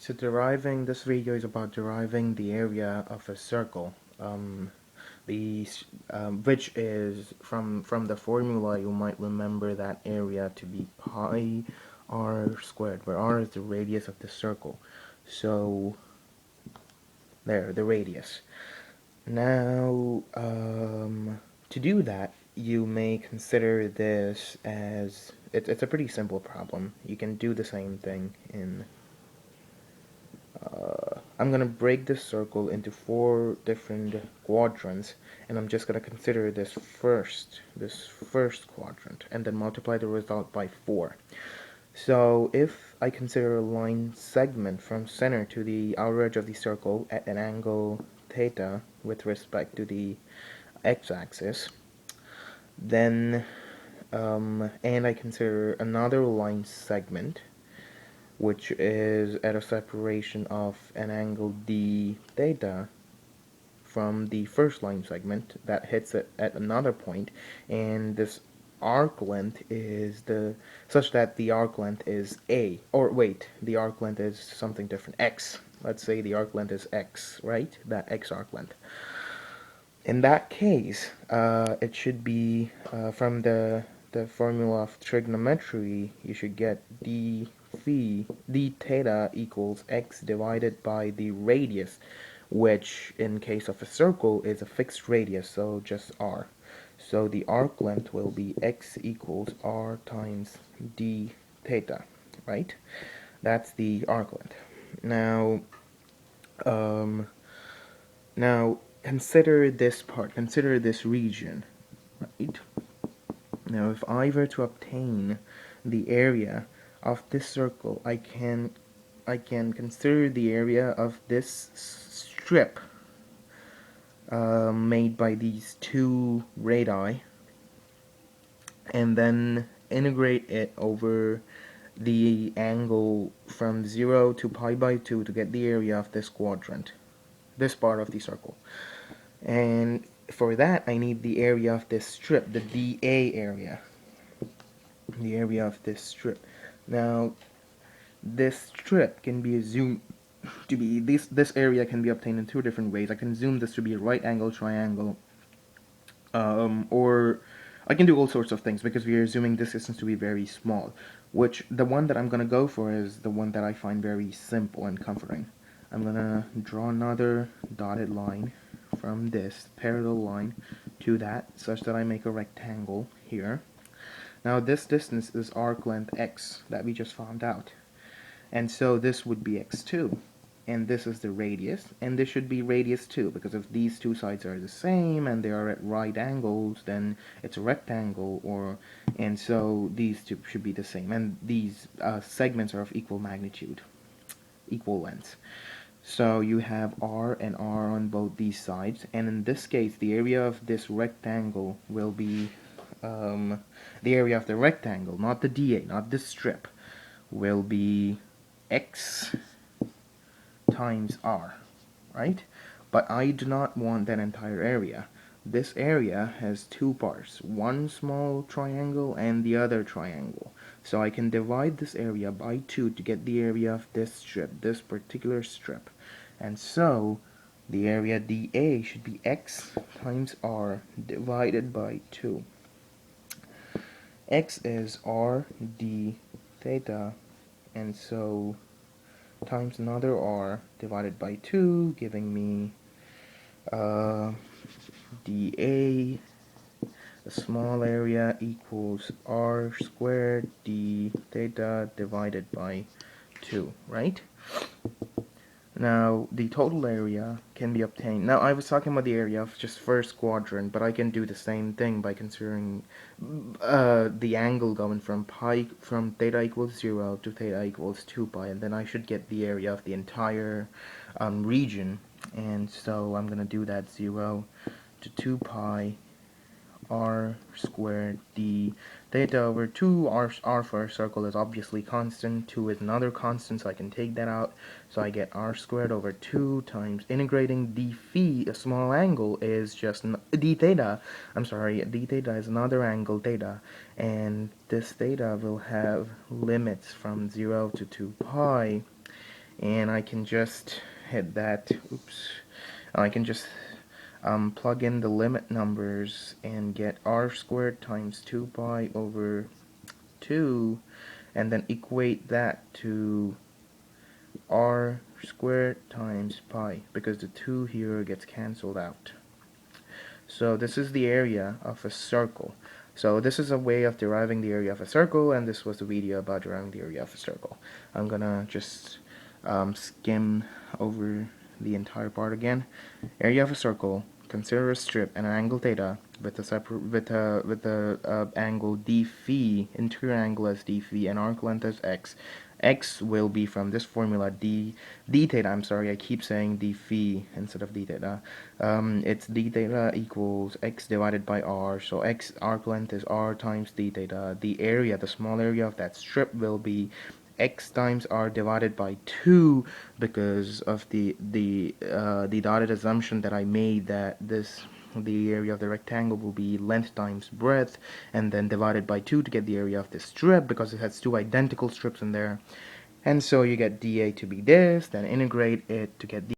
So this video is about deriving the area of a circle. Which is from the formula, you might remember that area to be pi r squared, where r is the radius of the circle. So there, the radius. Now, to do that, you may consider this as it's a pretty simple problem. You can do the same thing in I'm gonna break this circle into 4 different quadrants, and I'm just gonna consider this first quadrant, and then multiply the result by 4. So if I consider a line segment from center to the outer edge of the circle at an angle theta with respect to the x-axis, then and I consider another line segment which is at a separation of an angle d theta from the first line segment that hits it at another point, and this arc length is such that the arc length is a, or wait, the arc length is something different, x. Let's say the arc length is x, right? That x arc length. In that case, it should be from the formula of trigonometry, you should get d theta equals x divided by the radius, which in case of a circle is a fixed radius, so just r. So the arc length will be x equals r times d theta, right? That's the arc length. Now, um, now consider this part, consider this region, right? Now if I were to obtain the area of this circle, I can consider the area of this strip made by these two radii, and then integrate it over the angle from 0 to pi by 2 to get the area of this quadrant, this part of the circle. And for that, I need the area of this strip, the dA area, the area of this strip. Now, this strip can be assumed to be, this area can be obtained in 2 different ways. I can assume this to be a right angle triangle, or I can do all sorts of things because we are assuming this distance to be very small, which the one that I'm going to go for is the one that I find very simple and comforting. I'm going to draw another dotted line from this parallel line to that, such that I make a rectangle here. Now this distance is arc length x that we just found out, and so this would be x2, and this is the radius, and this should be radius 2, because if these two sides are the same and they are at right angles, then it's a rectangle, and so these two should be the same, and these segments are of equal magnitude, equal length. So you have r and r on both these sides, and in this case the area of this rectangle will be the area of the rectangle, not the dA, not this strip, will be x times r, right? But I do not want that entire area. This area has 2 parts, one small triangle and the other triangle. So I can divide this area by 2 to get the area of this strip, this particular strip. And so the area dA should be x times r divided by 2. X is r d theta, and so times another r divided by 2, giving me dA, the small area, equals r squared d theta divided by 2, right? Now, the total area can be obtained. Now, I was talking about the area of just first quadrant, but I can do the same thing by considering the angle going from theta equals 0 to theta equals 2 pi, and then I should get the area of the entire region. And so I'm going to do that 0 to 2 pi r squared d theta over 2. R for a circle is obviously constant, 2 is another constant, so I can take that out. So I get r squared over 2 times integrating d phi, a small angle, is just d theta. I'm sorry, d theta is another angle theta, and this theta will have limits from 0 to 2 pi. and I can just hit that. Oops. I can just plug in the limit numbers and get r squared times 2 pi over 2, and then equate that to r squared times pi, because the 2 here gets cancelled out. So this is the area of a circle. So this is a way of deriving the area of a circle, and this was the video about deriving the area of a circle. I'm gonna just skim over the entire part again. Area of a circle. Consider a strip and an angle theta with a angle d phi, interior angle as d phi, and arc length as x. X will be from this formula d theta. I'm sorry, I keep saying d phi instead of d theta. It's d theta equals x divided by r. So x arc length is r times d theta. The area, the small area of that strip, will be x times r divided by 2, because of the dotted assumption that I made that the area of the rectangle will be length times breadth, and then divided by 2 to get the area of this strip, because it has two identical strips in there. And so you get dA to be this, then integrate it to get